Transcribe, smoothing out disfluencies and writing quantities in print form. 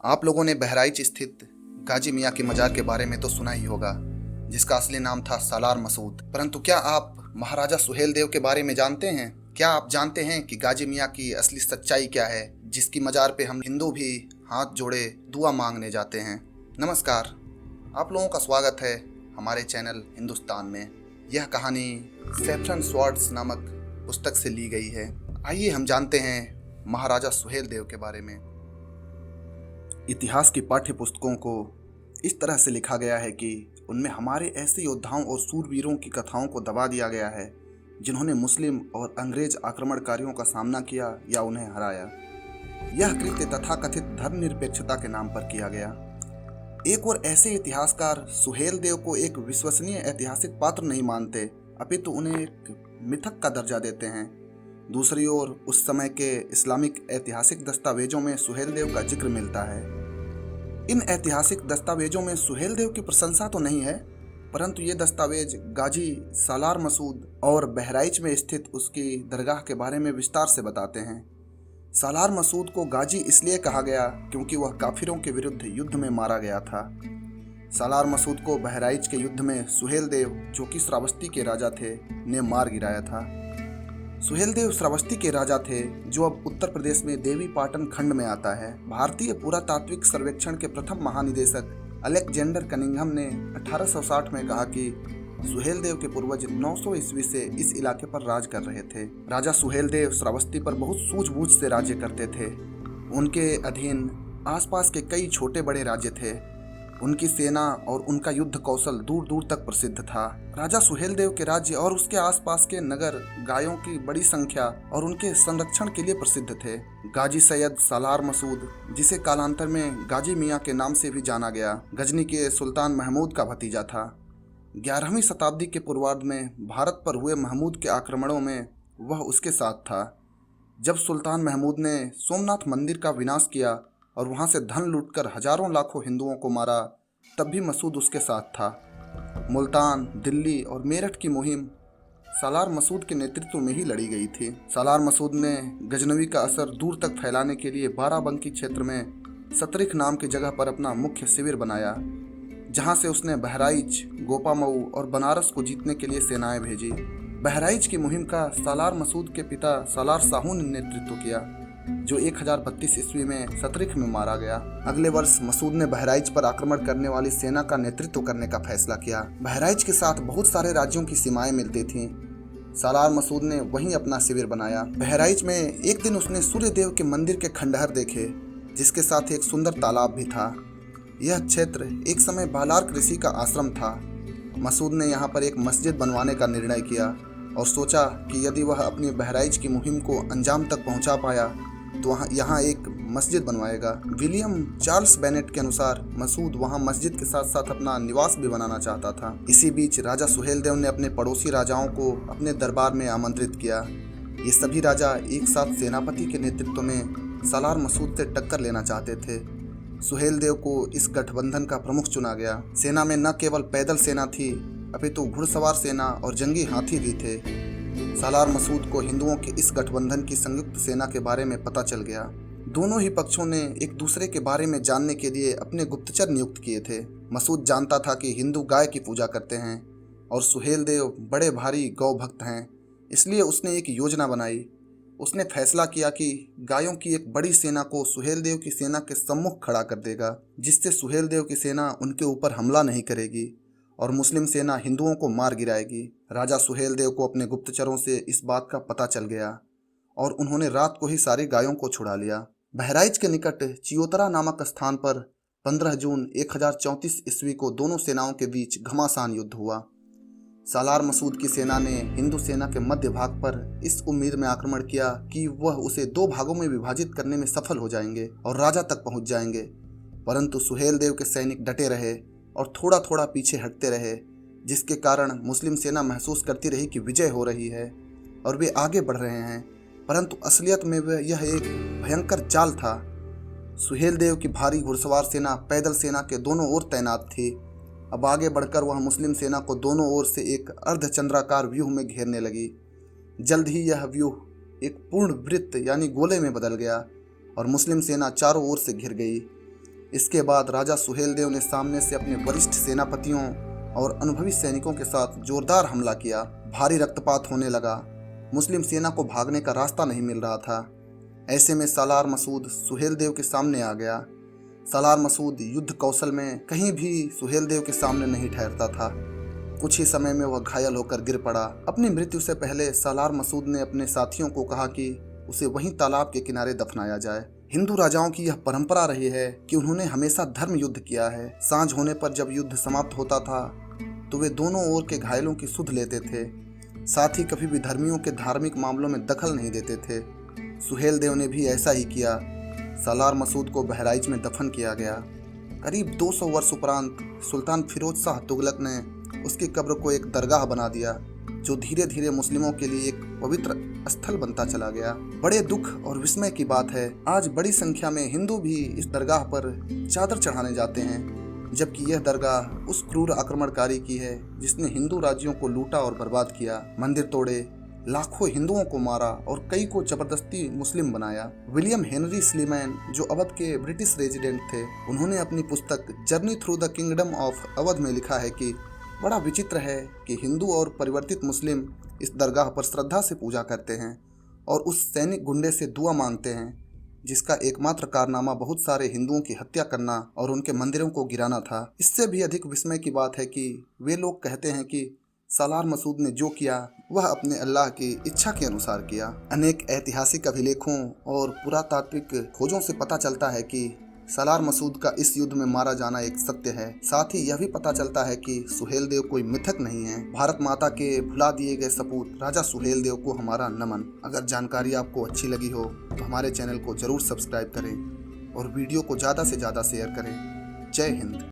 आप लोगों ने बहराइच स्थित गाजी मियाँ के मजार के बारे में तो सुना ही होगा, जिसका असली नाम था सालार मसूद। परंतु क्या आप महाराजा सुहेल देव के बारे में जानते हैं? क्या आप जानते हैं कि गाजी मियाँ की असली सच्चाई क्या है, जिसकी मजार पे हम हिंदू भी हाथ जोड़े दुआ मांगने जाते हैं? नमस्कार, आप लोगों का स्वागत है हमारे चैनल हिंदुस्तान में। यह कहानी सैफरन स्वॉर्ड्स नामक पुस्तक से ली गई है। आइए हम जानते हैं महाराजा सुहेल देव के बारे में। इतिहास की पाठ्य पुस्तकों को इस तरह से लिखा गया है कि उनमें हमारे ऐसे योद्धाओं और सूरवीरों की कथाओं को दबा दिया गया है जिन्होंने मुस्लिम और अंग्रेज आक्रमणकारियों का सामना किया या उन्हें हराया। यह कृत्य तथाकथित धर्मनिरपेक्षता के नाम पर किया गया। एक और ऐसे इतिहासकार सुहेल देव को एक विश्वसनीय ऐतिहासिक पात्र नहीं मानते, अपितु उन्हें एक मिथक का दर्जा देते हैं। दूसरी ओर उस समय के इस्लामिक ऐतिहासिक दस्तावेजों में सुहेल देव का जिक्र मिलता है। इन ऐतिहासिक दस्तावेजों में सुहेल देव की प्रशंसा तो नहीं है, परंतु ये दस्तावेज गाजी सालार मसूद और बहराइच में स्थित उसकी दरगाह के बारे में विस्तार से बताते हैं। सालार मसूद को गाजी इसलिए कहा गया क्योंकि वह काफिरों के विरुद्ध युद्ध में मारा गया था। सालार मसूद को बहराइच के युद्ध में सुहेल देव, जो कि श्रावस्ती के राजा थे, ने मार गिराया था। सुहेल देव श्रावस्ती के राजा थे, जो अब उत्तर प्रदेश में देवी पाटन खंड में आता है। भारतीय पुरातात्विक सर्वेक्षण के प्रथम महानिदेशक अलेक्जेंडर कनिंघम ने 1860 में कहा कि सुहेल देव के पूर्वज 900 ईस्वी से इस इलाके पर राज कर रहे थे। राजा सुहेल देव श्रावस्ती पर बहुत सूझबूझ से राज्य करते थे। उनके अधीन आसपास के कई छोटे बड़े राज्य थे। उनकी सेना और उनका युद्ध कौशल दूर दूर तक प्रसिद्ध था। राजा सुहेल देव के राज्य और उसके आसपास के नगर गायों की बड़ी संख्या और उनके संरक्षण के लिए प्रसिद्ध थे। गाजी सैयद सालार मसूद, जिसे कालांतर में गाजी मियाँ के नाम से भी जाना गया, गजनी के सुल्तान महमूद का भतीजा था। 11वीं शताब्दी के पूर्वार्ध में भारत पर हुए महमूद के आक्रमणों में वह उसके साथ था। जब सुल्तान महमूद ने सोमनाथ मंदिर का विनाश किया और वहां से धन लूटकर हजारों लाखों हिंदुओं को मारा, तब भी मसूद उसके साथ था। मुल्तान, दिल्ली और मेरठ की मुहिम सालार मसूद के नेतृत्व में ही लड़ी गई थी। सालार मसूद ने गजनवी का असर दूर तक फैलाने के लिए बाराबंकी क्षेत्र में सतरिख नाम की जगह पर अपना मुख्य शिविर बनाया, जहां से उसने बहराइच, गोपामऊ और बनारस को जीतने के लिए सेनाएं भेजी। बहराइच की मुहिम का सालार मसूद के पिता सालार साहू ने नेतृत्व किया, जो 1032 ईस्वी में सतरिख में मारा गया। अगले वर्ष मसूद ने बहराइच पर आक्रमण करने वाली सेना का नेतृत्व करने का फैसला किया। बहराइच के साथ बहुत सारे राज्यों की सीमाएं मिलती थीं। सालार मसूद ने वहीं अपना शिविर बनाया। बहराइच में एक दिन उसने सूर्य देव के मंदिर के खंडहर देखे, जिसके साथ एक सुंदर तालाब भी था। यह क्षेत्र एक समय बालार्क ऋषि का आश्रम था। मसूद ने यहाँ पर एक मस्जिद बनवाने का निर्णय किया और सोचा कि यदि वह अपनी बहराइच की मुहिम को अंजाम तक पहुंचा पाया तो यहाँ एक मस्जिद बनवाएगा। विलियम चार्ल्स बेनेट के अनुसार मसूद वहाँ मस्जिद के साथ साथ अपना निवास भी बनाना चाहता था। इसी बीच राजा सुहेल देव ने अपने पड़ोसी राजाओं को अपने दरबार में आमंत्रित किया। ये सभी राजा एक साथ सेनापति के नेतृत्व में सालार मसूद से टक्कर लेना चाहते थे। सुहेल देव को इस गठबंधन का प्रमुख चुना गया। सेना में न केवल पैदल सेना थी, अपितु घुड़सवार सेना और जंगी हाथी भी थे। सालार मसूद को हिंदुओं के इस गठबंधन की संयुक्त सेना के बारे में पता चल गया। दोनों ही पक्षों ने एक दूसरे के बारे में जानने के लिए अपने गुप्तचर नियुक्त किए थे। मसूद जानता था कि हिंदू गाय की पूजा करते हैं और सुहेल देव बड़े भारी गौ भक्त हैं, इसलिए उसने एक योजना बनाई। उसने फैसला किया कि गायों की एक बड़ी सेना को सुहेल देव की सेना के सम्मुख खड़ा कर देगा, जिससे सुहेल देव की सेना उनके ऊपर हमला नहीं करेगी और मुस्लिम सेना हिंदुओं को मार गिराएगी। राजा सुहेल देव को अपने गुप्तचरों से इस बात का पता चल गया और उन्होंने रात को ही सारी गायों को छुड़ा लिया। बहराइच के निकट चियोतरा नामक स्थान पर 15 जून 1034 ईस्वी को दोनों सेनाओं के बीच घमासान युद्ध हुआ। सालार मसूद की सेना ने हिंदू सेना के मध्य भाग पर इस उम्मीद में आक्रमण किया कि वह उसे 2 भागों में विभाजित करने में सफल हो जाएंगे और राजा तक पहुंच जाएंगे, परंतु सुहेल देव के सैनिक डटे रहे और थोड़ा थोड़ा पीछे हटते रहे, जिसके कारण मुस्लिम सेना महसूस करती रही कि विजय हो रही है और वे आगे बढ़ रहे हैं, परंतु असलियत में यह एक भयंकर चाल था। सुहेल देव की भारी घुड़सवार सेना पैदल सेना के दोनों ओर तैनात थी। अब आगे बढ़कर वह मुस्लिम सेना को दोनों ओर से एक अर्धचंद्राकार व्यूह में घेरने लगी। जल्द ही यह व्यूह एक पूर्ण वृत्त यानी गोले में बदल गया और मुस्लिम सेना चारों ओर से घिर गई। इसके बाद राजा सुहेल देव ने सामने से अपने वरिष्ठ सेनापतियों और अनुभवी सैनिकों के साथ जोरदार हमला किया। भारी रक्तपात होने लगा। मुस्लिम सेना को भागने का रास्ता नहीं मिल रहा था। ऐसे में सालार मसूद सुहेल देव के सामने आ गया। सालार मसूद युद्ध कौशल में कहीं भी सुहेल देव के सामने नहीं ठहरता था। कुछ ही समय में वह घायल होकर गिर पड़ा। अपनी मृत्यु से पहले सालार मसूद ने अपने साथियों को कहा कि उसे वहीं तालाब के किनारे दफनाया जाए। हिंदू राजाओं की यह परंपरा रही है कि उन्होंने हमेशा धर्म युद्ध किया है। सांझ होने पर जब युद्ध समाप्त होता था तो वे दोनों ओर के घायलों की सुध लेते थे। साथ ही कभी भी धर्मियों के धार्मिक मामलों में दखल नहीं देते थे। सुहेल देव ने भी ऐसा ही किया। सालार मसूद को बहराइच में दफन किया गया। करीब 200 वर्ष उपरांत सुल्तान फिरोज शाह तुगलक ने उसकी कब्र को एक दरगाह बना दिया, जो धीरे धीरे मुस्लिमों के लिए एक पवित्र स्थल बनता चला गया। बड़े दुख और विस्मय की बात है, आज बड़ी संख्या में हिंदू भी इस दरगाह पर चादर चढ़ाने जाते हैं, जबकि यह दरगाह उस क्रूर आक्रमणकारी की है जिसने हिंदू राज्यों को लूटा और बर्बाद किया, मंदिर तोड़े, लाखों हिंदुओं को मारा और कई को जबरदस्ती मुस्लिम बनाया। विलियम हेनरी स्लीमैन, जो अवध के ब्रिटिश रेजिडेंट थे, उन्होंने अपनी पुस्तक journey through the kingdom of Awadh में लिखा है कि बड़ा विचित्र है कि हिंदू और परिवर्तित मुस्लिम इस दरगाह पर श्रद्धा से पूजा करते हैं और उस सैनिक गुंडे से दुआ मांगते हैं जिसका एकमात्र कारनामा बहुत सारे हिंदुओं की हत्या करना और उनके मंदिरों को गिराना था। इससे भी अधिक विस्मय की बात है कि वे लोग कहते हैं कि सालार मसूद ने जो किया वह अपने अल्लाह की इच्छा के अनुसार किया। अनेक ऐतिहासिक अभिलेखों और पुरातात्विक खोजों से पता चलता है कि सालार मसूद का इस युद्ध में मारा जाना एक सत्य है। साथ ही यह भी पता चलता है कि सुहेल देव कोई मिथक नहीं है। भारत माता के भुला दिए गए सपूत राजा सुहेल देव को हमारा नमन। अगर जानकारी आपको अच्छी लगी हो तो हमारे चैनल को जरूर सब्सक्राइब करें और वीडियो को ज़्यादा से ज़्यादा शेयर करें। जय हिंद।